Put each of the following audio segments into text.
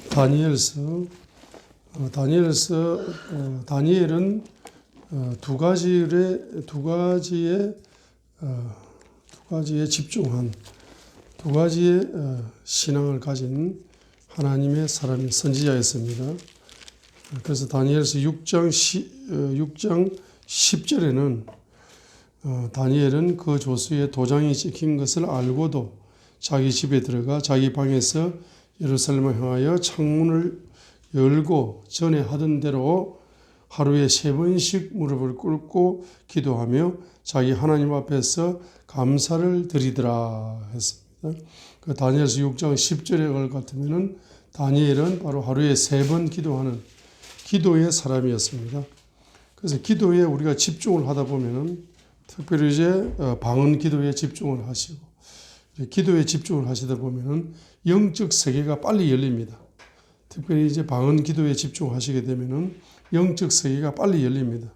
다니엘서 다니엘은 두 가지에 집중한 두 가지의 신앙을 가진 하나님의 사람이 선지자였습니다. 그래서 다니엘서 6장 10절에는 다니엘은 그 조수의 도장이 찍힌 것을 알고도 자기 집에 들어가 자기 방에서 예루살렘을 향하여 창문을 열고 전에 하던 대로 하루에 3번씩 무릎을 꿇고 기도하며 자기 하나님 앞에서 감사를 드리더라 했습니다. 그 다니엘서 6장 10절의 것 같으면은 다니엘은 바로 하루에 3번 기도하는 기도의 사람이었습니다. 그래서 기도에 우리가 집중을 하다 보면은 특별히 이제 방언 기도에 집중을 하시고 기도에 집중을 하시다 보면은 영적 세계가 빨리 열립니다. 특별히 이제 방언 기도에 집중하시게 되면은 영적 세계가 빨리 열립니다.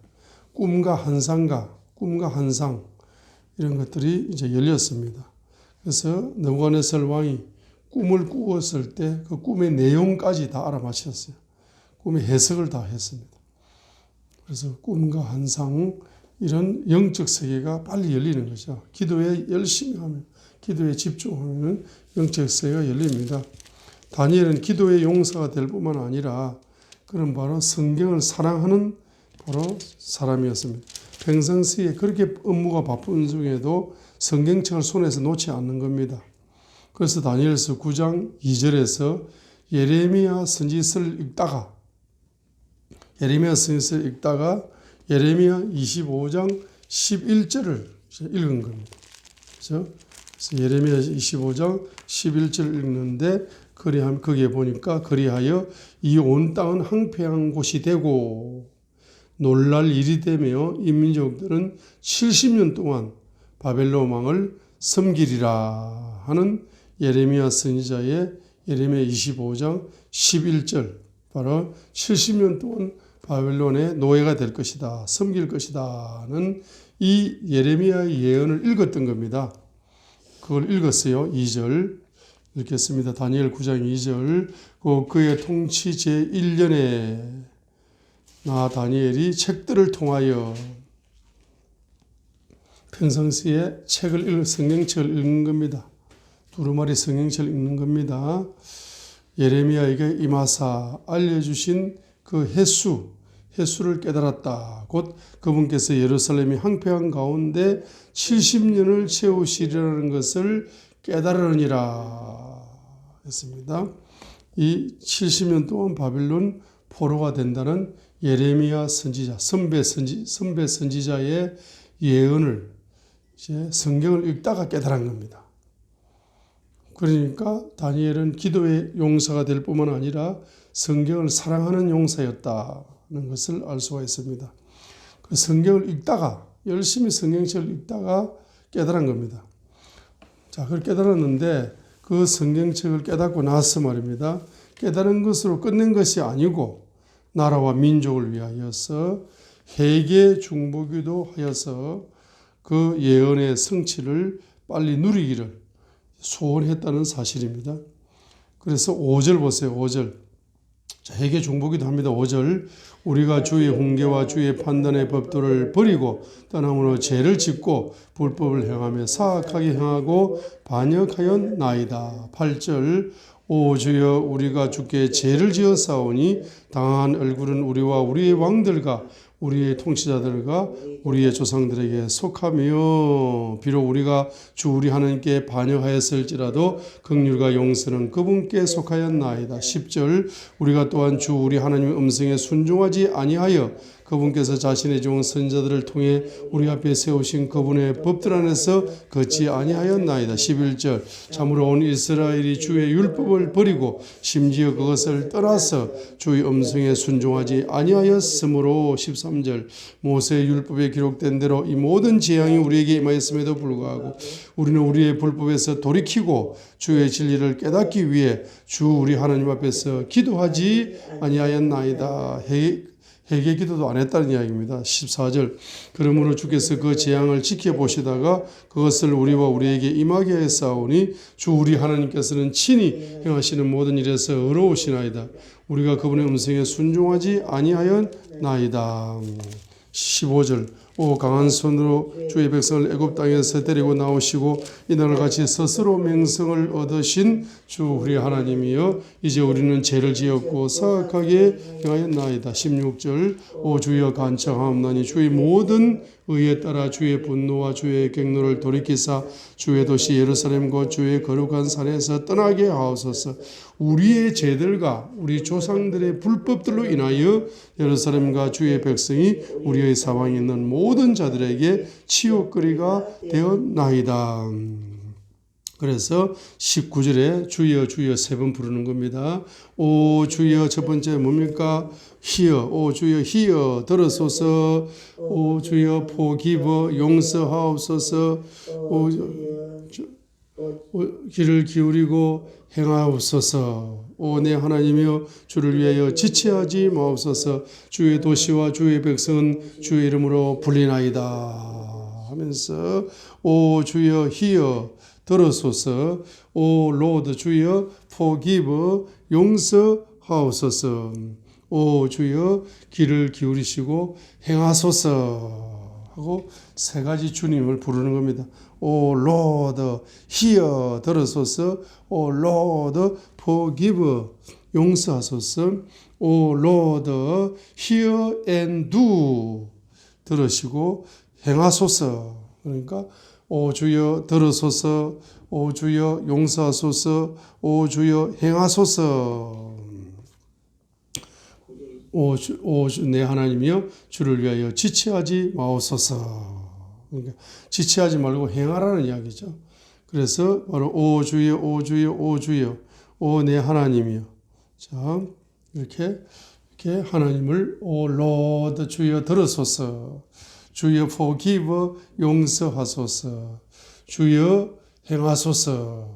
꿈과 환상 이런 것들이 이제 열렸습니다. 그래서 느부갓네살 왕이 꿈을 꾸었을 때 그 꿈의 내용까지 다 알아맞혔어요. 꿈의 해석을 다 했습니다. 그래서 꿈과 환상 이런 영적 세계가 빨리 열리는 거죠. 기도에 열심히 하면, 기도에 집중하면 영적 세계가 열립니다. 다니엘은 기도의 용사가 될 뿐만 아니라 그는 바로 성경을 사랑하는 바로 사람이었습니다. 평상시에 그렇게 업무가 바쁜 중에도 성경책을 손에서 놓지 않는 겁니다. 그래서 다니엘서 9장 2절에서 예레미야 선지서를 읽다가 예레미야 25장 11절을 읽은 겁니다. 그래서 예레미야 25장 11절을 읽는데 거기에 보니까 그리하여 이 온 땅은 황폐한 곳이 되고 놀랄 일이 되며 이 민족들은 70년 동안 바벨론 왕을 섬기리라 하는 예레미야 선지자의 예레미야 25장 11절 바로 70년 동안 바벨론의 노예가 될 것이다. 섬길 것이다는 이 예레미야의 예언을 읽었던 겁니다. 그걸 읽었어요. 2절 읽겠습니다. 다니엘 9장 2절 그의 통치 제1년에 나 다니엘이 책들을 통하여 평상시에 성경책을 읽는 겁니다. 두루마리 성경책을 읽는 겁니다. 예레미야에게 임하사 알려주신 그 횟수를 깨달았다. 곧 그분께서 예루살렘이 황폐한 가운데 70년을 채우시리라는 것을 깨달으니라 했습니다. 이 70년 동안 바빌론 포로가 된다는 예레미야 선지자, 선배 선지자의 예언을 이제 성경을 읽다가 깨달은 겁니다. 그러니까 다니엘은 기도의 용사가 될 뿐만 아니라 성경을 사랑하는 용사였다는 것을 알 수가 있습니다. 그 성경을 읽다가 열심히 성경책을 읽다가 깨달은 겁니다. 자, 그걸 깨달았는데 그 성경책을 깨닫고 나서 말입니다. 깨달은 것으로 끝낸 것이 아니고 나라와 민족을 위하여서 회개 중보기도 하여서 그 예언의 성취를 빨리 누리기를 소원했다는 사실입니다. 그래서 5절 보세요. 5절. 자, 회개 중보기도 합니다. 5절. 우리가 주의 훈계와 주의 판단의 법도를 버리고 떠남으로 죄를 짓고 불법을 행하며 사악하게 행하고 반역하였나이다. 8절. 오 주여 우리가 주께 죄를 지었사오니 당한 얼굴은 우리와 우리의 왕들과 우리의 통치자들과 우리의 조상들에게 속하며 비록 우리가 주 우리 하나님께 반역하였을지라도 긍휼과 용서는 그분께 속하였나이다. 10절 우리가 또한 주 우리 하나님의 음성에 순종하지 아니하여 그분께서 자신의 종 선지자들을 통해 우리 앞에 세우신 그분의 법들 안에서 걷지 아니하였나이다. 11절 참으로 온 이스라엘이 주의 율법을 버리고 심지어 그것을 떠나서 주의 음성에 순종하지 아니하였으므로 13절 모세의 율법에 기록된 대로 이 모든 재앙이 우리에게 임하였음에도 불구하고 우리는 우리의 불법에서 돌이키고 주의 진리를 깨닫기 위해 주 우리 하나님 앞에서 기도하지 아니하였나이다. 회개 기도도 안 했다는 이야기입니다. 14절 그러므로 주께서 그 재앙을 지켜보시다가 그것을 우리와 우리에게 임하게 하였사오니 주 우리 하나님께서는 친히 행하시는 모든 일에서 의로우시나이다. 우리가 그분의 음성에 순종하지 아니하였나이다. 15절 오 강한 손으로 주의 백성을 애굽 땅에서 데리고 나오시고 이날을 같이 스스로 맹성을 얻으신 주 우리 하나님이여 이제 우리는 죄를 지었고 사악하게 행하였나이다. 16절 오 주여 간청하옵나니 주의 모든 의에 따라 주의 분노와 주의 객노를 돌이키사 주의 도시 예루살렘과 주의 거룩한 산에서 떠나게 하옵소서. 우리의 죄들과 우리 조상들의 불법들로 인하여 예루살렘과 주의 백성이 우리의 사방에 있는 모든 자들에게 치욕거리가 되었나이다. 그래서 19절에 주여 주여 세 번 부르는 겁니다. 오 주여 첫 번째 뭡니까? 히어 오 주여 히어 들으소서. 오 주여 포기버 용서하옵소서. 귀를 기울이고 행하옵소서. 오 내 하나님이여 주를 위하여 지체하지 마옵소서. 주의 도시와 주의 백성은 주의 이름으로 불리나이다 하면서 오 주여 히어 들으소서. 오 로드 주여 포기브 용서하옵소서. 오 주여 귀를 기울이시고 행하소서 하고 세 가지 주님을 부르는 겁니다. 오 로드 히어 들으소서. 오 로드 포기브 용서하소서. 오 로드 히어 앤 두 들으시고 행하소서. 그러니까 오 주여 들으소서. 오 주여 용서하소서. 오 주여 행하소서. 오 내 하나님이여 주를 위하여 지체하지 마옵소서. 그러니까 지체하지 말고 행하라는 이야기죠. 그래서 바로 오 주여 오 주여 오 주여 오 내 하나님이여. 자 이렇게 하나님을 오 로드 주여 들으소서. 주여 forgive 용서하소서. 주여 행하소서.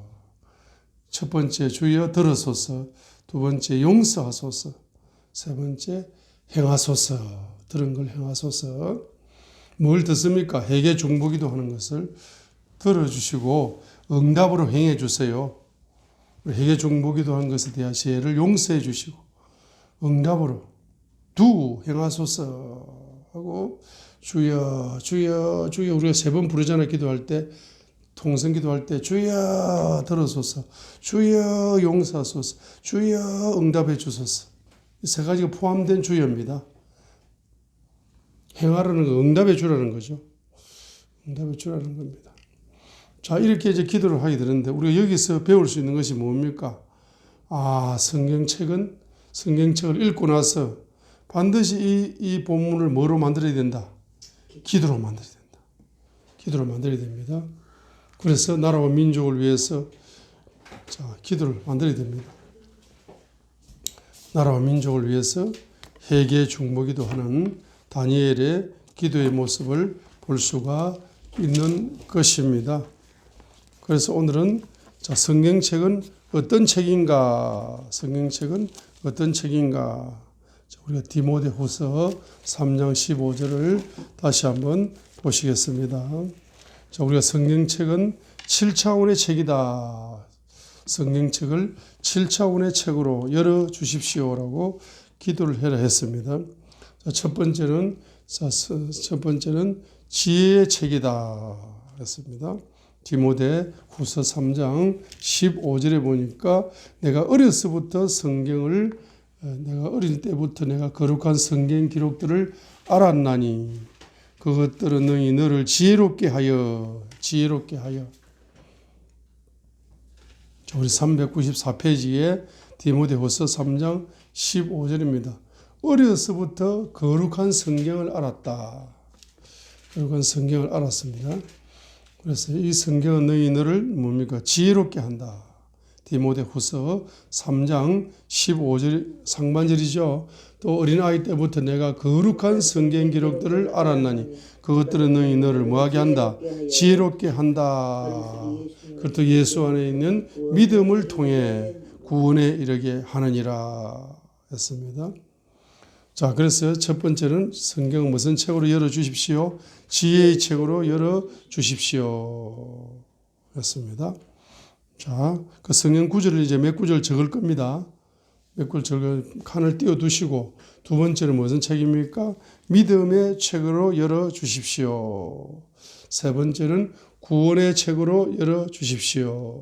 첫 번째 주여 들으소서. 두 번째 용서하소서. 세 번째 행하소서. 들은 걸 행하소서. 뭘 듣습니까? 회개 중보기도 하는 것을 들어주시고 응답으로 행해 주세요. 회개 중보기도 하는 것에 대한 죄를 용서해 주시고 응답으로 두 행하소서 하고 주여 주여 주여 우리가 세 번 부르잖아요. 기도할 때 통성 기도할 때 주여 들어소서 주여 용서하소서 주여 응답해 주소서 이 세 가지가 포함된 주여입니다. 행하라는 거 응답해 주라는 거죠. 응답해 주라는 겁니다. 자 이렇게 이제 기도를 하게 되는데 우리가 여기서 배울 수 있는 것이 뭡니까? 성경책을 읽고 나서 반드시 이 본문을 뭐로 만들어야 된다? 기도로 만들어야 된다. 기도로 만들어야 됩니다. 그래서 나라와 민족을 위해서 기도를 만들어야 됩니다. 나라와 민족을 위해서 회개 중보기도 하는 다니엘의 기도의 모습을 볼 수가 있는 것입니다. 그래서 오늘은 성경책은 어떤 책인가? 성경책은 어떤 책인가? 우리가 디모데후서 3장 15절을 다시 한번 보시겠습니다. 우리가 성경책은 7차원의 책이다. 성경책을 7차원의 책으로 열어주십시오라고 기도를 해라 했습니다. 첫 번째는 지혜의 책이다 했습니다. 디모데후서 3장 15절에 보니까 내가 어렸을부터 내가 어릴 때부터 내가 거룩한 성경 기록들을 알았나니 그것들은 너를 지혜롭게 하여 우리 394페이지에 디모데후서 3장 15절입니다. 어려서부터 거룩한 성경을 알았다. 거룩한 성경을 알았습니다. 그래서 이 성경은 너를 뭡니까? 지혜롭게 한다. 디모데후서 3장 15절 상반절이죠. 또 어린아이 때부터 내가 거룩한 성경 기록들을 알았나니 그것들은 너를 뭐하게 한다? 지혜롭게 한다. 그것도 예수 안에 있는 믿음을 통해 구원에 이르게 하느니라 했습니다. 자, 그래서 첫 번째는 성경 무슨 책으로 열어주십시오? 지혜의 책으로 열어주십시오. 였습니다. 자, 그 성경 구절을 이제 몇 구절 적을 겁니다. 몇 구절 적을 칸을 띄워두시고, 두 번째는 무슨 책입니까? 믿음의 책으로 열어주십시오. 세 번째는 구원의 책으로 열어주십시오.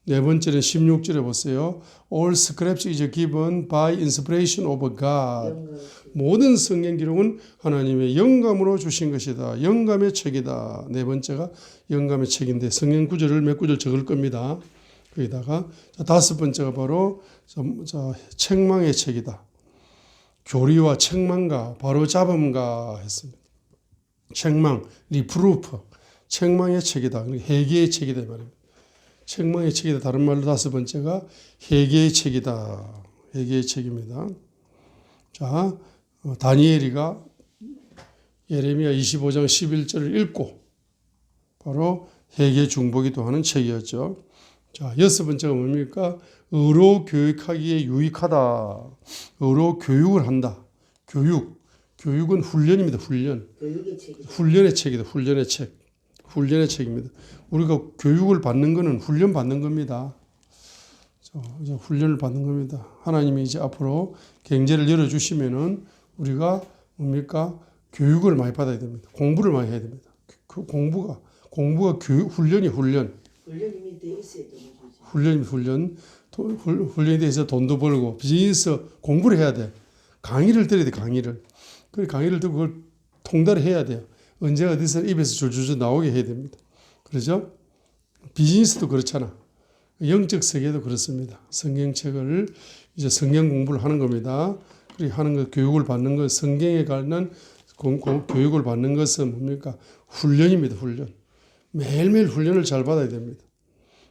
네 번째는 16절에 보세요. All scripture is given by inspiration of God. 모든 성경 기록은 하나님의 영감으로 주신 것이다. 영감의 책이다. 네 번째가 영감의 책인데 성경 구절을 몇 구절 적을 겁니다. 거기다가 다섯 번째가 바로 책망의 책이다. 교리와 책망과 바로잡음과 했습니다. 책망, 리프루프, 책망의 책이다. 회개의 책이다 이 말입니다. 책망의 책이다. 다른 말로 다섯 번째가 회개의 책이다. 회개의 책입니다. 자, 다니엘이가 예레미야 25장 11절을 읽고 바로 회개 중보기도 하는 책이었죠. 자, 여섯 번째가 뭡니까? 의로 교육하기에 유익하다. 의로 교육을 한다. 교육은 훈련입니다. 훈련. 훈련의 책이다. 훈련의 책. 훈련의 책입니다. 우리가 교육을 받는 것은 훈련 받는 겁니다. 이제 훈련을 받는 겁니다. 하나님이 이제 앞으로 경제를 열어주시면은 우리가 뭡니까? 교육을 많이 받아야 됩니다. 공부를 많이 해야 됩니다. 공부가 교육, 훈련이 훈련. 훈련이 돼 있어야 되는 거죠. 훈련이 돼 있어 돈도 벌고 비즈니스 공부를 해야 돼. 강의를 들어야 돼. 강의를 듣고 그걸 통달을 해야 돼요. 언제 어디서 입에서 줄줄줄 나오게 해야 됩니다. 그렇죠? 비즈니스도 그렇잖아. 영적 세계도 그렇습니다. 성경책을 이제 성경 공부를 하는 겁니다. 그리고 하는 것, 교육을 받는 것, 성경에 관한 교육을 받는 것은 뭡니까? 훈련입니다. 훈련. 매일매일 훈련을 잘 받아야 됩니다.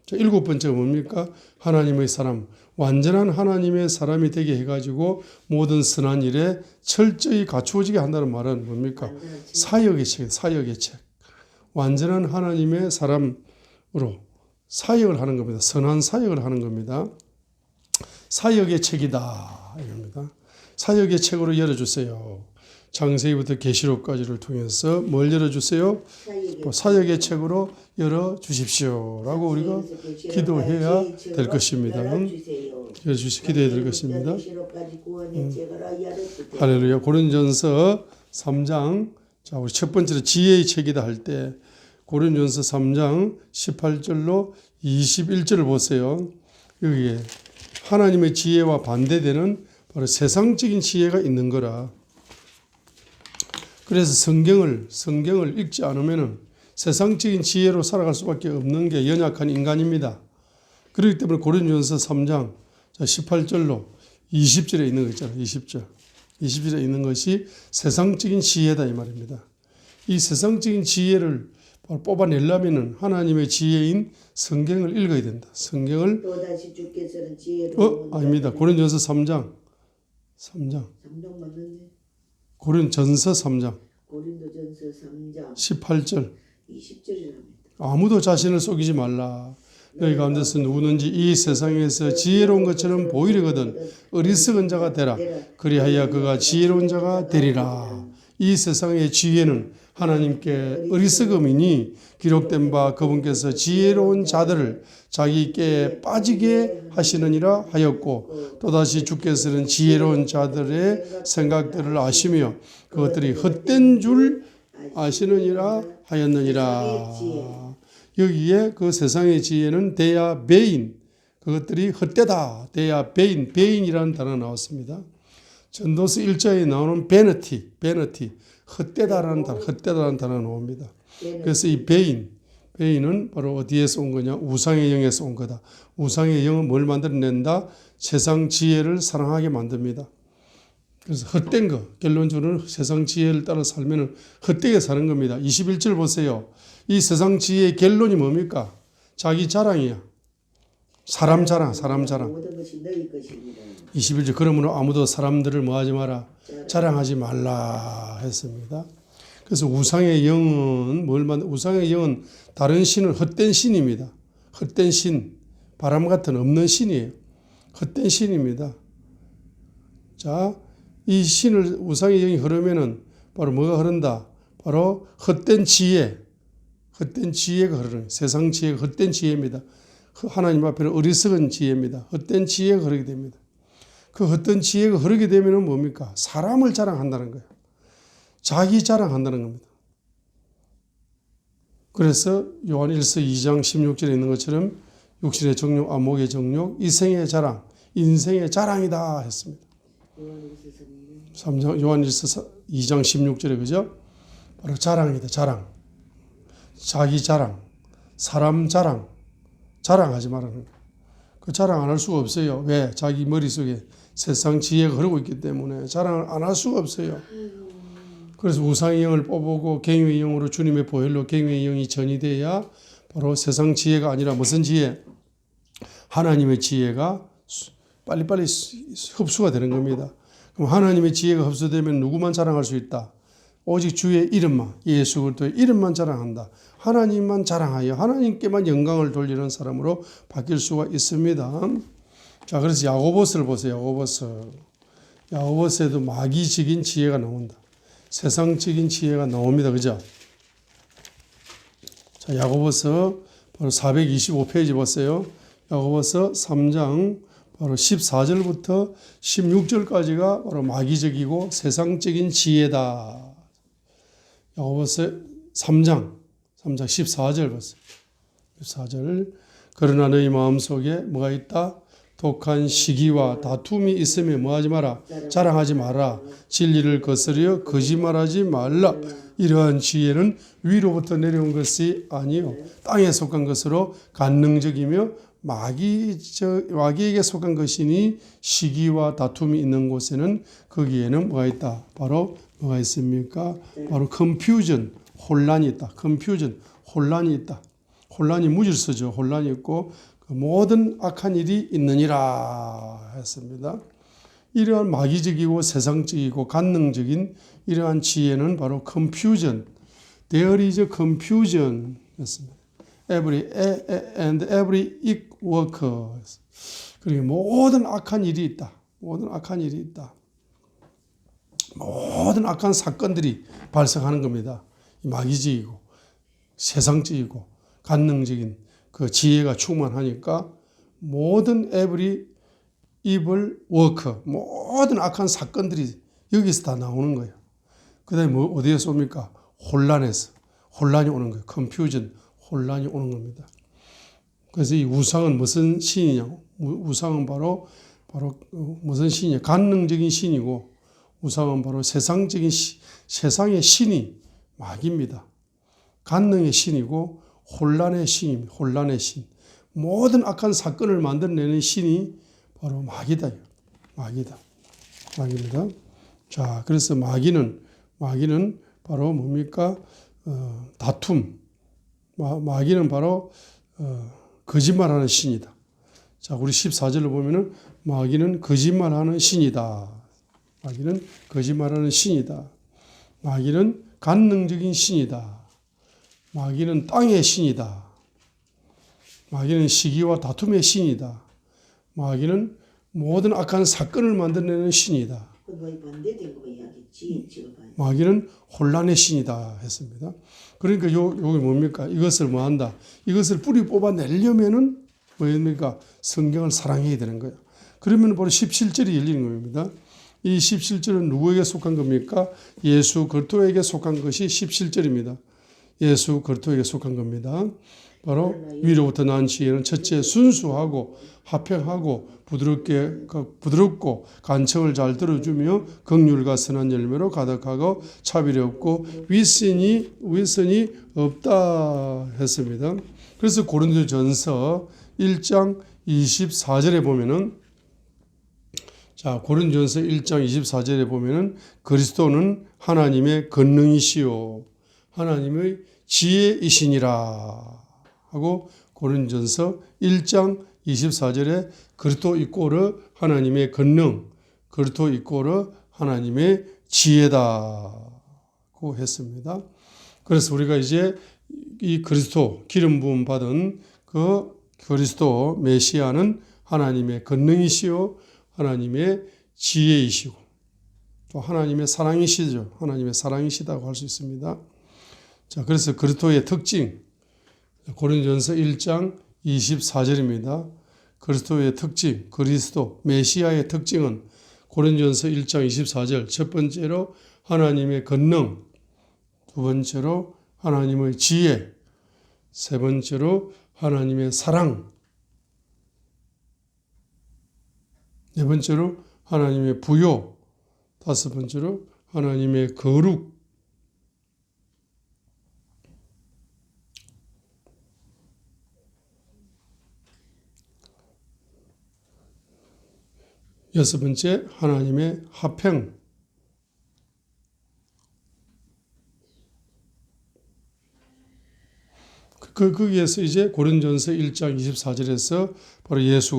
자, 일곱 번째가 뭡니까? 하나님의 사람. 완전한 하나님의 사람이 되게 해가지고 모든 선한 일에 철저히 갖추어지게 한다는 말은 뭡니까? 사역의 책, 사역의 책. 완전한 하나님의 사람으로 사역을 하는 겁니다. 선한 사역을 하는 겁니다. 사역의 책이다. 이겁니다. 사역의 책으로 열어주세요. 창세기부터 계시록까지를 통해서 뭘 열어주세요? 사역의 책으로 열어주십시오. 라고 우리가 기도해야 될 것입니다. 기도해야 될 것입니다. 할렐루야. 고린전서 3장. 자, 우리 첫 번째로 지혜의 책이다 할 때 고린전서 3장 18절로 21절을 보세요. 여기에 하나님의 지혜와 반대되는 바로 세상적인 지혜가 있는 거라. 그래서 성경을 읽지 않으면 세상적인 지혜로 살아갈 수밖에 없는 게 연약한 인간입니다. 그렇기 때문에 고린도전서 3장 18절로 20절에 있는 거 있잖아요. 20절에 있는 것이 세상적인 지혜다 이 말입니다. 이 세상적인 지혜를 뽑아내려면 하나님의 지혜인 성경을 읽어야 된다. 성경을 또다시 주께서는 지혜로 아닙니다. 고린도전서 3장 맞는데? 고린도전서 3장 18절 20절이랍니다. 아무도 자신을 속이지 말라. 너희 가운데서 누구든지 이 세상에서 지혜로운 것처럼 보이려거든 어리석은 자가 되라. 그리하여 그가 지혜로운 자가 되리라. 이 세상의 지혜는 하나님께 어리석음이니 기록된 바 그분께서 지혜로운 자들을 자기께 빠지게 하시느니라 하였고 또다시 주께서는 지혜로운 자들의 생각들을 아시며 그것들이 헛된 줄 아시느니라 하였느니라. 여기에 그 세상의 지혜는 대야 배인, 그것들이 헛되다. 대야 배인이라는 단어가 나왔습니다. 전도서 1장에 나오는 베너티, 헛되다라는 단어가 나옵니다. 그래서 이 베인은 바로 어디에서 온 거냐? 우상의 영에서 온 거다. 우상의 영은 뭘 만들어낸다? 세상 지혜를 사랑하게 만듭니다. 그래서 헛된 거, 결론적으로는 세상 지혜를 따라 살면 헛되게 사는 겁니다. 21절 보세요. 이 세상 지혜의 결론이 뭡니까? 자기 자랑이야. 사람 자랑. 모든 것이 너희 것입니다. 21절 그러므로 아무도 사람들을 뭐하지 마라. 자랑하지 말라 했습니다. 그래서 우상의 영은 우상의 영은 다른 신은 헛된 신입니다. 헛된 신, 바람 같은 없는 신이에요. 헛된 신입니다. 자, 이 신을 우상의 영이 흐르면은 바로 뭐가 흐른다? 바로 헛된 지혜가 흐르는 세상 지혜가 헛된 지혜입니다. 하나님 앞에는 어리석은 지혜입니다. 헛된 지혜가 흐르게 됩니다. 그 헛된 지혜가 흐르게 되면은 뭡니까? 사람을 자랑한다는 거예요. 자기 자랑한다는 겁니다. 그래서 요한 1서 2장 16절에 있는 것처럼 육신의 정욕, 안목의 정욕, 이생의 자랑, 인생의 자랑이다 했습니다. 요한 1서 2장 16절에 그죠? 바로 자랑이다. 자랑. 자기 자랑. 사람 자랑. 자랑하지 말라는 거예요. 그 자랑 안 할 수가 없어요. 왜? 자기 머릿속에 세상 지혜가 흐르고 있기 때문에 자랑을 안 할 수가 없어요. 그래서 우상의 영을 뽑고 갱유의 영으로 주님의 보혈로 갱유의 영이 전이 돼야 바로 세상 지혜가 아니라 무슨 지혜? 하나님의 지혜가 빨리빨리 흡수가 되는 겁니다. 그럼 하나님의 지혜가 흡수되면 누구만 자랑할 수 있다? 오직 주의 이름만, 예수 그리스도의 이름만 자랑한다. 하나님만 자랑하여 하나님께만 영광을 돌리는 사람으로 바뀔 수가 있습니다. 자, 그래서 야고보스를 보세요. 야고보스에도 마귀적인 지혜가 나온다. 세상적인 지혜가 나옵니다. 그죠? 자, 야고보서 바로 425페이지 보세요. 야고보서 3장 바로 14절부터 16절까지가 바로 마귀적이고 세상적인 지혜다. 야고보서 3장 14절 보세요. 14절. 그러나 너희 마음속에 뭐가 있다? 독한 시기와 다툼이 있으면 뭐하지 마라? 자랑하지 마라. 진리를 거스려 거짓말하지 말라. 이러한 지혜는 위로부터 내려온 것이 아니요 땅에 속한 것으로 간능적이며 마귀에게 속한 것이니 시기와 다툼이 있는 곳에는 거기에는 뭐가 있다? 바로 뭐가 있습니까? 바로 컨퓨전, 혼란이 있다. 혼란이 있다. 혼란이 무질서죠. 혼란이 있고 모든 악한 일이 있느니라 했습니다. 이러한 마귀적이고 세상적이고 간능적인 이러한 지혜는 바로 confusion, there is a confusion 였습니다. every worker. 그리고 모든 악한 일이 있다. 모든 악한 사건들이 발생하는 겁니다. 마귀적이고 세상적이고 간능적인 그 지혜가 충만하니까 모든 every evil worker, 모든 악한 사건들이 여기서 다 나오는 거예요. 그 다음에 어디에서 옵니까? 혼란이 오는 거예요. confusion, 혼란이 오는 겁니다. 그래서 이 우상은 무슨 신이냐고? 우상은 바로 무슨 신이냐? 간능적인 신이고 우상은 바로 세상의 신이 마귀입니다. 간능의 신이고 혼란의 신입니다. 혼란의 신. 모든 악한 사건을 만들어내는 신이 바로 마귀다. 마귀입니다. 자, 그래서 마귀는 바로 뭡니까? 다툼. 마귀는 바로 거짓말하는 신이다. 자, 우리 14절을 보면은 마귀는 거짓말하는 신이다. 마귀는 거짓말하는 신이다. 마귀는 간능적인 신이다. 마귀는 땅의 신이다. 마귀는 시기와 다툼의 신이다. 마귀는 모든 악한 사건을 만들어내는 신이다. 마귀는 혼란의 신이다 했습니다. 그러니까 여기 뭡니까? 이것을 뭐한다? 이것을 뿌리 뽑아내려면은 뭡니까? 성경을 사랑해야 되는 거예요. 그러면 바로 17절이 열리는 겁니다. 이 17절은 누구에게 속한 겁니까? 예수 그리스도에게 속한 것이 17절입니다. 예수 그리스도에게 속한 겁니다. 바로 위로부터 난 지혜는 첫째 순수하고 화평하고 부드럽고 간청을 잘 들어주며 긍휼과 선한 열매로 가득하고 차별이 없고 위선이 없다 했습니다. 그래서 고린도전서 1장 24절에 보면은 고린도전서 1장 24절에 보면은 그리스도는 하나님의 권능이시요 하나님의 지혜이시니라 하고 고린도전서 1장 24절에 그리스도 이꼬르 하나님의 권능, 그리스도 이꼬르 하나님의 지혜다고 했습니다. 그래서 우리가 이제 이 그리스도 기름 부음 받은 그 그리스도 메시아는 하나님의 권능이시요 하나님의 지혜이시고 또 하나님의 사랑이시죠. 하나님의 사랑이시다고 할 수 있습니다. 자, 그래서 그리스도의 특징, 고린도전서 1장 24절입니다. 그리스도의 특징, 그리스도, 메시아의 특징은 고린도전서 1장 24절, 첫 번째로 하나님의 권능, 두 번째로 하나님의 지혜, 세 번째로 하나님의 사랑, 네 번째로 하나님의 부요, 다섯 번째로 하나님의 거룩, 여섯 번째 하나님의 화평, 거기에서 이제 고린도전서 1장 24절에서 바로 예수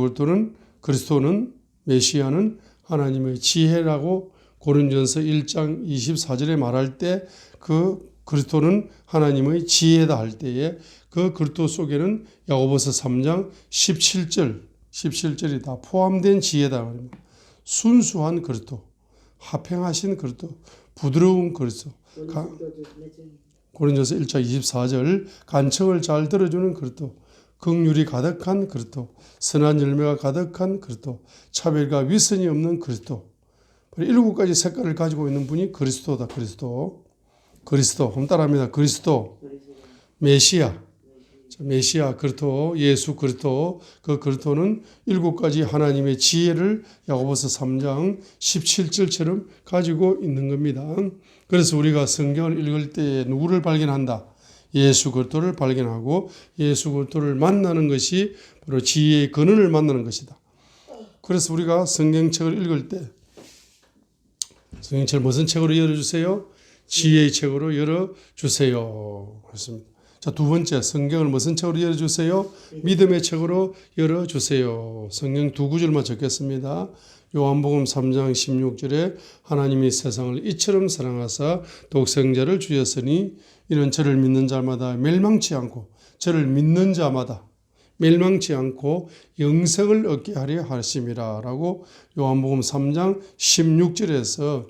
그리스도는 메시아는 하나님의 지혜라고 고린도전서 1장 24절에 말할 때 그 그리스도는 하나님의 지혜다 할 때에 그 그리스도 속에는 야고보서 3장 17절이 다 포함된 지혜다. 순수한 그리스도, 화평하신 그리스도, 부드러운 그리스도. 고린도전서 1장 24절 간청을 잘 들어주는 그리스도, 긍휼이 가득한 그리스도, 선한 열매가 가득한 그리스도, 차별과 위선이 없는 그리스도. 7가지 색깔을 가지고 있는 분이 그리스도다. 그리스도 한번 따라합니다. 그리스도, 메시아, 그리스도, 예수 그리스도. 그 그리스도는 7가지 하나님의 지혜를 야고보서 3장 17절처럼 가지고 있는 겁니다. 그래서 우리가 성경을 읽을 때 누구를 발견한다? 예수 그리스도를 발견하고 예수 그리스도를 만나는 것이 바로 지혜의 근원을 만나는 것이다. 그래서 우리가 성경책을 읽을 때 성경책을 무슨 책으로 열어주세요? 지혜의 책으로 열어주세요. 그렇습니다. 자, 두 번째, 성경을 무슨 책으로 열어주세요? 믿음의 책으로 열어주세요. 성경 두 구절만 적겠습니다. 요한복음 3장 16절에 하나님이 세상을 이처럼 사랑하사 독생자를 주셨으니 이는 저를 믿는 자마다 멸망치 않고 저를 믿는 자마다 멸망치 않고 영생을 얻게 하려 하심이라 라고 요한복음 3장 16절에서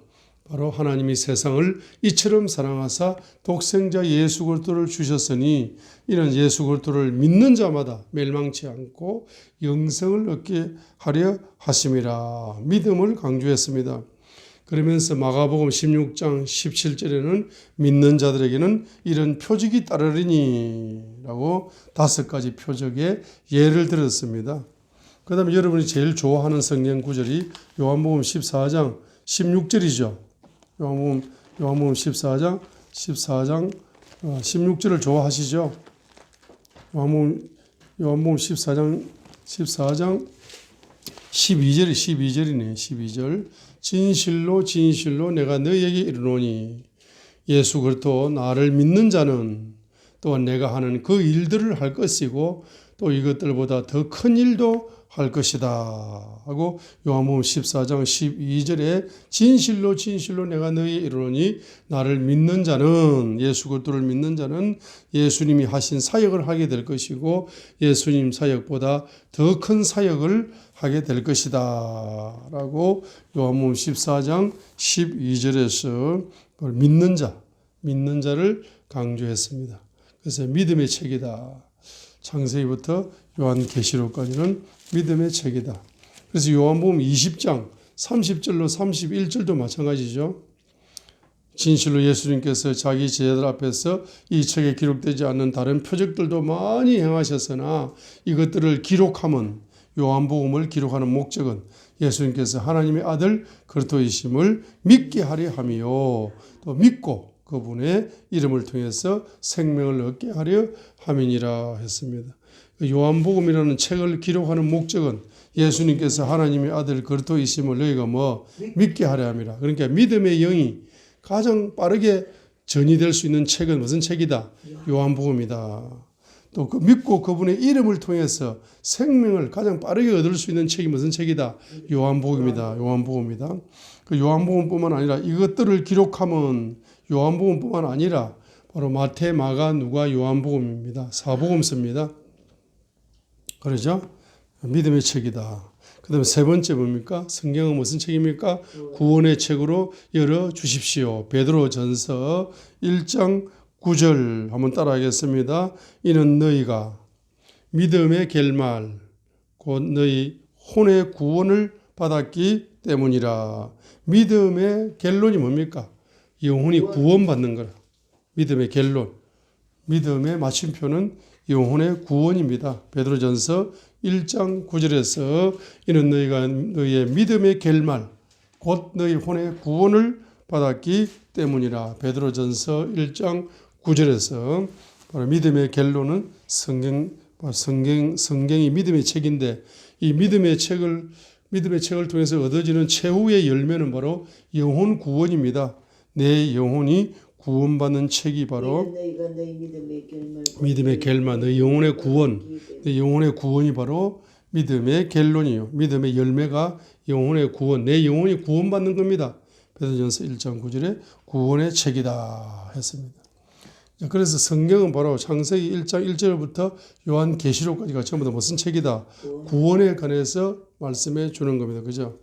바로 하나님이 세상을 이처럼 사랑하사 독생자 예수 그리스도를 주셨으니 이는 예수 그리스도를 믿는 자마다 멸망치 않고 영생을 얻게 하려 하심이라 믿음을 강조했습니다. 그러면서 마가복음 16장 17절에는 믿는 자들에게는 이런 표적이 따르리니 라고 5가지 표적의 예를 들었습니다. 그 다음에 여러분이 제일 좋아하는 성경 구절이 요한복음 14장 16절이죠. 요한복음 14장 16절을 좋아하시죠? 요한복음 14장 12절이네. 12절. 진실로 내가 너희에게 이르노니 예수 그리스도 나를 믿는 자는 또한 내가 하는 그 일들을 할 것이고 또 이것들보다 더 큰 일도 할 것이다 하고 요한복음 14장 12절에 진실로 내가 너희에게 이르노니 나를 믿는 자는 예수 그리스도를 믿는 자는 예수님이 하신 사역을 하게 될 것이고 예수님 사역보다 더 큰 사역을 하게 될 것이다 라고 요한복음 14장 12절에서 믿는 자를 강조했습니다. 그래서 믿음의 책이다. 창세기부터 요한계시록까지는 믿음의 책이다. 그래서 요한복음 20장 30절로 31절도 마찬가지죠. 진실로 예수님께서 자기 제자들 앞에서 이 책에 기록되지 않는 다른 표적들도 많이 행하셨으나 이것들을 기록함은 요한복음을 기록하는 목적은 예수님께서 하나님의 아들 그리스도이심을 믿게 하려 함이요 또 믿고 그분의 이름을 통해서 생명을 얻게 하려 함이니라 했습니다. 요한복음이라는 책을 기록하는 목적은 예수님께서 하나님의 아들 그리스도이심을 너희가 믿게 하려 함이라. 그러니까 믿음의 영이 가장 빠르게 전이될 수 있는 책은 무슨 책이다? 요한복음이다. 또 그 믿고 그분의 이름을 통해서 생명을 가장 빠르게 얻을 수 있는 책이 무슨 책이다? 요한복음이다. 그 요한복음뿐만 아니라 이것들을 기록하면 요한복음뿐만 아니라 바로 마태, 마가, 누가, 요한복음입니다. 4복음서입니다. 그러죠? 믿음의 책이다. 그다음에 세 번째 뭡니까? 성경은 무슨 책입니까? 구원의 책으로 열어 주십시오. 베드로전서 1장 9절 한번 따라하겠습니다. 이는 너희가 믿음의 결말 곧 너희 혼의 구원을 받았기 때문이라. 믿음의 결론이 뭡니까? 영혼이 구원받는 거라. 믿음의 결론. 믿음의 마침표는 영혼의 구원입니다. 베드로전서 1장 9절에서 이는 너희가 너희의 믿음의 결말 곧 너희 혼의 구원을 받았기 때문이라. 베드로전서 1장 9절에서 바로 믿음의 결론은 성경이 믿음의 책인데 이 믿음의 책을 통해서 얻어지는 최후의 열매는 바로 영혼 구원입니다. 내 영혼이 구원받는 책이 바로 너희가 너희 믿음의 결말, 너희 영혼의 구원, 내 영혼의 구원이 바로 믿음의 결론이요. 믿음의 열매가 영혼의 구원, 내 영혼이 구원받는 겁니다. 베드로전서 1장 9절에 구원의 책이다 했습니다. 그래서 성경은 바로 창세기 1장 1절부터 요한계시록까지가 전부 다 무슨 책이다? 구원에 관해서 말씀해 주는 겁니다. 그죠?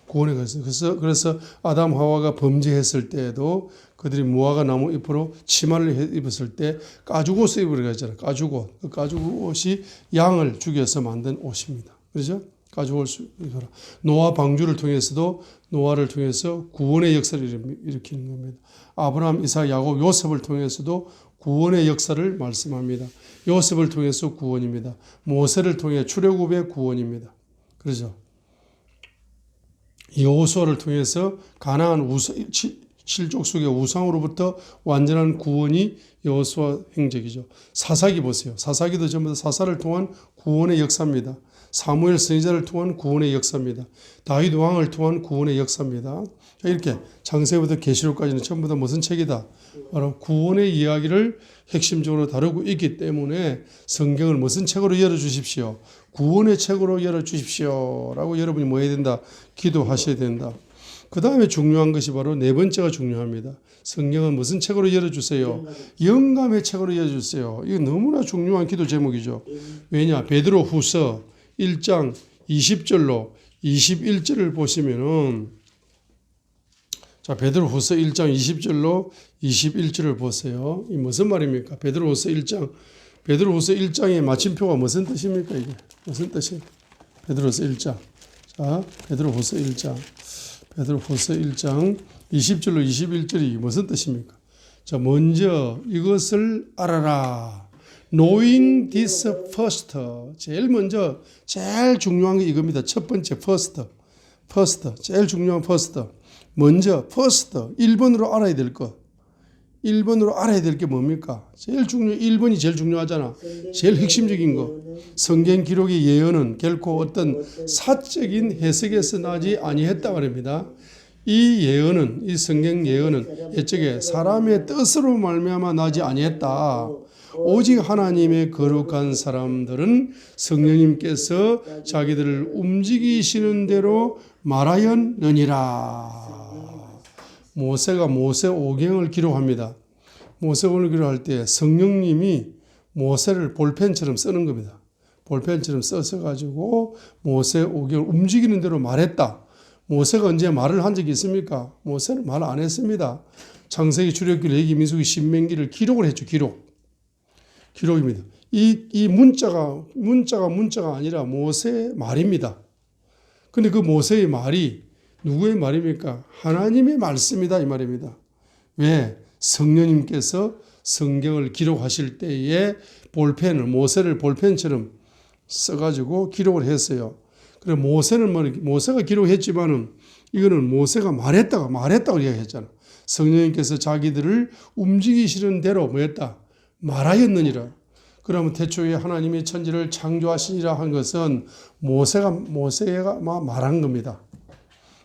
구원에 관해서. 그래서 아담 하와가 범죄했을 때에도 그들이 무화과 나무 잎으로 치마를 입었을 때 가죽옷을 입으라고 했잖아요. 가죽옷. 그 가죽옷이 양을 죽여서 만든 옷입니다. 그렇죠? 가죽옷을 입어라. 노아 방주를 통해서도 노아를 통해서 구원의 역사를 일으키는 겁니다. 아브라함, 이삭, 야곱, 요셉을 통해서도 구원의 역사를 말씀합니다. 요셉을 통해서 구원입니다. 모세를 통해 출애굽의 구원입니다. 그렇죠? 여호수아를 통해서 가나안 실족 속의 우상으로부터 완전한 구원이 여호수아 행적이죠. 사사기 보세요. 사사기도 전부 다 사사를 통한 구원의 역사입니다. 사무엘 선지자를 통한 구원의 역사입니다. 다윗 왕을 통한 구원의 역사입니다. 이렇게 창세기부터 계시록까지는 전부 다 무슨 책이다? 바로 구원의 이야기를 핵심적으로 다루고 있기 때문에 성경을 무슨 책으로 열어주십시오? 구원의 책으로 열어주십시오. 라고 여러분이 뭐 해야 된다? 기도하셔야 된다. 그 다음에 중요한 것이 바로 네 번째가 중요합니다. 성경은 무슨 책으로 열어주세요? 영감의 책으로 열어주세요. 이거 너무나 중요한 기도 제목이죠. 왜냐? 베드로 후서 1장 20절로 21절을 보시면은 자, 베드로후서 1장 20절로 21절을 보세요. 이 무슨 말입니까? 베드로후서 1장의 마침표가 무슨 뜻입니까? 이게 무슨 뜻이에요? 베드로후서 1장. 자, 베드로후서 1장 20절로 21절이 무슨 뜻입니까? 자, 먼저 이것을 알아라. Knowing this first. 제일 중요한 게 이겁니다. 첫 번째 first. 제일 중요한 first. 먼저 first 1번으로 알아야 될 것. 1번으로 알아야 될 게 뭡니까? 1번이 제일 중요하잖아. 제일 핵심적인 거. 성경 기록의 예언은 결코 어떤 사적인 해석에서 나지 아니했다 말입니다. 이 성경 예언은 옛적에 사람의 뜻으로 말미암아 나지 아니했다. 오직 하나님의 거룩한 사람들은 성령님께서 자기들을 움직이시는 대로 말하였느니라. 모세가 모세오경을 기록합니다. 모세오경을 기록할 때 성령님이 모세를 볼펜처럼 쓰는 겁니다. 볼펜처럼 써가지고 모세오경을 움직이는 대로 말했다. 모세가 언제 말을 한 적이 있습니까? 모세는 말 안 했습니다. 창세기, 출애굽기, 레위기, 민수기, 신명기를 기록을 했죠. 기록입니다. 이 문자가 아니라 모세의 말입니다. 근데 그 모세의 말이 누구의 말입니까? 하나님의 말씀이다 이 말입니다. 왜? 성령님께서 성경을 기록하실 때에 모세를 볼펜처럼 써가지고 기록을 했어요. 그래 모세가 기록했지만은 이거는 모세가 말했다고 이야기했잖아. 성령님께서 자기들을 움직이시는 대로 뭐였다? 말하였느니라. 그러면 태초에 하나님이 천지를 창조하시니라 한 것은 모세가 말한 겁니다.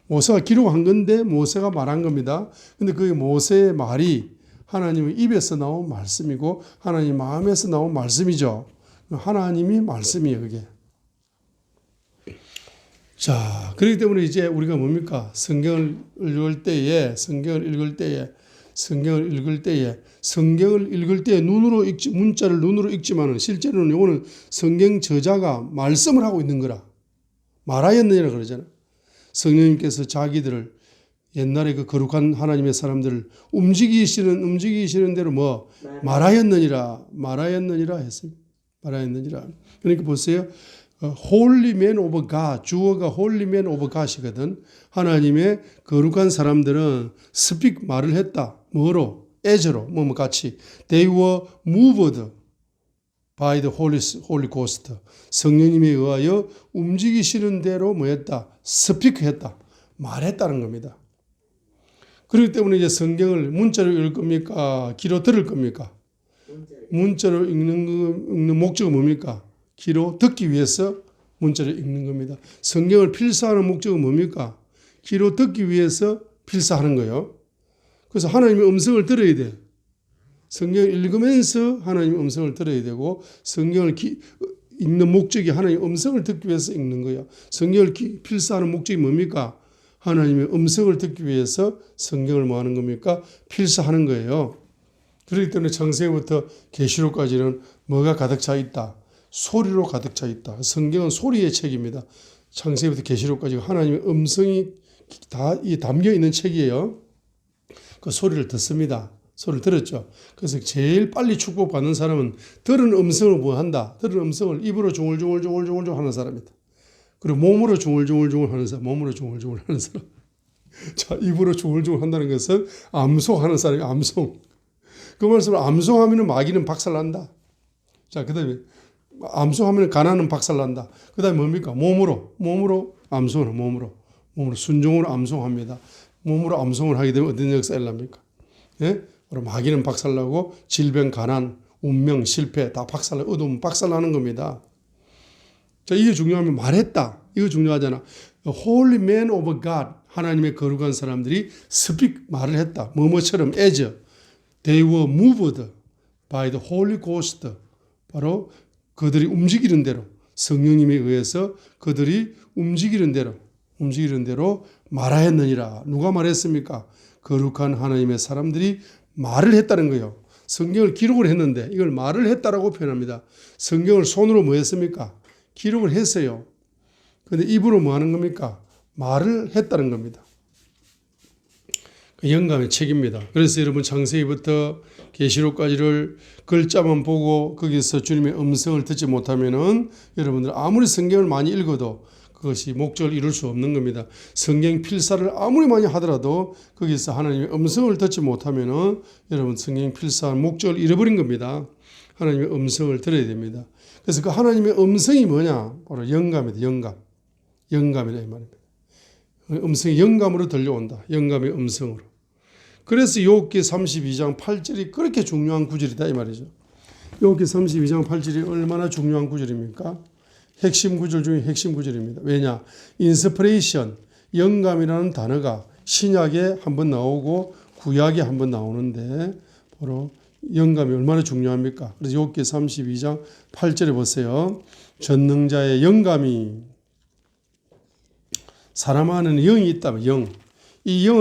모세가 기록한 건데 모세가 말한 겁니다. 근데 그 모세의 말이 하나님의 입에서 나온 말씀이고 하나님 마음에서 나온 말씀이죠. 하나님이 말씀이에요, 그게. 자, 그렇기 때문에 이제 우리가 뭡니까? 성경을 읽을 때에 문자를 눈으로 읽지만은 실제로는 이거는 성경 저자가 말씀을 하고 있는 거라. 말하였느니라 그러잖아. 성령님께서 자기들을 옛날에 그 거룩한 하나님의 사람들을 움직이시는 대로 뭐 말하였느니라 했습니다. 말하였느니라. 그러니까 보세요. Holy man of God, 주어가 Holy man of God이거든. 하나님의 거룩한 사람들은 speak 말을 했다. 뭐로? as로 뭐 같이. They were moved by the Holy Ghost. 성령님에 의하여 움직이시는 대로 뭐 했다? speak 했다. 말했다는 겁니다. 그렇기 때문에 이제 성경을 문자로 읽을 겁니까? 귀로 들을 겁니까? 문자로 읽는 목적은 뭡니까? 귀로 듣기 위해서 문자로 읽는 겁니다. 성경을 필사하는 목적은 뭡니까? 귀로 듣기 위해서 필사하는 거예요. 그래서 하나님의 음성을 들어야 돼. 성경을 읽으면서 하나님의 음성을 들어야 되고 성경을 읽는 목적이 하나님의 음성을 듣기 위해서 읽는 거예요. 성경을 필사하는 목적이 뭡니까? 하나님의 음성을 듣기 위해서 성경을 뭐 하는 겁니까? 필사하는 거예요. 그렇기 때문에 창세기부터 계시록까지는 뭐가 가득 차 있다? 소리로 가득 차 있다. 성경은 소리의 책입니다. 창세기부터 계시록까지 하나님의 음성이 다 담겨 있는 책이에요. 그 소리를 듣습니다. 소리를 들었죠. 그래서 제일 빨리 축복받는 사람은 들은 음성을 뭐 한다? 들은 음성을 입으로 중얼중얼 하는 사람이다. 그리고 몸으로 중얼중얼 하는 사람, 몸으로 중얼중얼 하는 사람. 자, 입으로 중얼중얼 한다는 것은 암송하는 사람이 암송. 그 말씀을 암송하면 마귀는 박살난다. 자, 그 다음에 암송하면 가난은 박살난다. 그 다음에 뭡니까? 몸으로 암송을, 몸으로 순종으로 암송합니다. 몸으로 암송을 하게 되면 어떤 역사가 일어납니까? 예? 마귀는 박살나고 질병, 가난, 운명, 실패 다 박살나고 어두움 박살나는 겁니다. 자, 이게 중요하면 말했다. 이거 중요하잖아. Holy man of God, 하나님의 거룩한 사람들이 speak, 말을 했다. 뭐뭐처럼 as they were moved by the Holy Ghost. 바로 그들이 움직이는 대로 성령님에 의해서 그들이 움직이는 대로 말하였느니라. 누가 말했습니까? 거룩한 하나님의 사람들이 말을 했다는 거예요. 성경을 기록을 했는데 이걸 말을 했다라고 표현합니다. 성경을 손으로 뭐 했습니까? 기록을 했어요. 그런데 입으로 뭐 하는 겁니까? 말을 했다는 겁니다. 영감의 책입니다. 그래서 여러분 창세기부터 계시록까지를 글자만 보고 거기서 주님의 음성을 듣지 못하면은 여러분들 아무리 성경을 많이 읽어도 그것이 목적을 이룰 수 없는 겁니다. 성경 필사를 아무리 많이 하더라도 거기서 하나님의 음성을 듣지 못하면은 여러분 성경 필사한 목적을 잃어버린 겁니다. 하나님의 음성을 들어야 됩니다. 그래서 그 하나님의 음성이 뭐냐? 바로 영감이다. 영감이다 이 말입니다. 음성이 영감으로 들려온다. 영감의 음성으로. 그래서 욥기 32장 8절이 그렇게 중요한 구절이다 이 말이죠. 욥기 32장 8절이 얼마나 중요한 구절입니까? 핵심 구절 중에 핵심 구절입니다. 왜냐? 인스피레이션, 영감이라는 단어가 신약에 한번 나오고 구약에 한번 나오는데 바로 영감이 얼마나 중요합니까? 그래서 욥기 32장 8절에 보세요. 전능자의 영감이 사람 안에는 영이 있다면 영. 이 영은